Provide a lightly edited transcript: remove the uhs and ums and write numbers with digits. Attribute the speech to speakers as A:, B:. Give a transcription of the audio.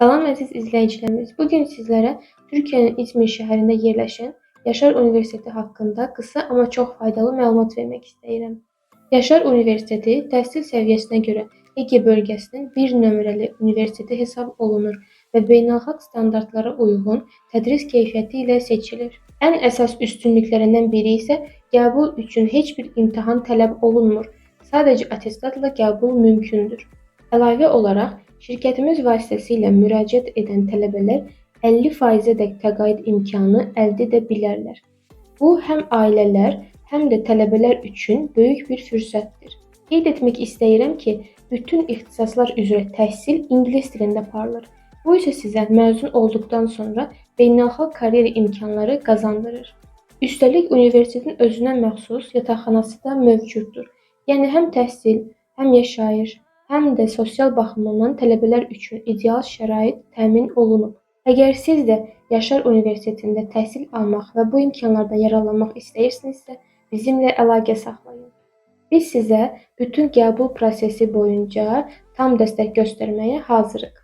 A: Salam əziz izləyicilərimiz. Bu gün sizlərə Türkiyənin İzmir şəhərində yerləşən Yaşar Universiteti haqqında qısa amma çox faydalı məlumat vermək istəyirəm. Yaşar Universiteti təhsil səviyyəsinə görə Ege bölgəsinin bir nömrəli universiteti hesab olunur və beynəlxalq standartlara uyğun tədris keyfiyyəti ilə seçilir. Ən əsas üstünlüklərindən biri isə qəbul üçün heç bir imtahan tələb olunmur. Sadəcə attestatla qəbul mümkündür. Əlavə olaraq, şirkətimiz vasitəsilə müraciət edən tələbələr 50%-ədək təqaüd imkanı əldə edə bilərlər. Bu, həm ailələr, həm də tələbələr üçün böyük bir fürsətdir. Qeyd etmək istəyirəm ki, bütün ixtisaslar üzrə təhsil ingilis dilində aparılır. Bu isə sizə məzun olduqdan sonra beynəlxalq karyera imkanları qazandırır. Üstəlik, universitetin özünə məxsus yataqxanası da mövcuddur. Yəni həm təhsil, həm yaşayış, həm də sosial baxımından tələbələr üçün ideal şərait təmin olunub. Əgər siz də Yaşar Universitetində təhsil almaq və bu imkanlardan yararlanmaq istəyirsinizsə, bizimlə əlaqə saxlayın. Biz sizə bütün qəbul prosesi boyunca tam dəstək göstərməyə hazırıq.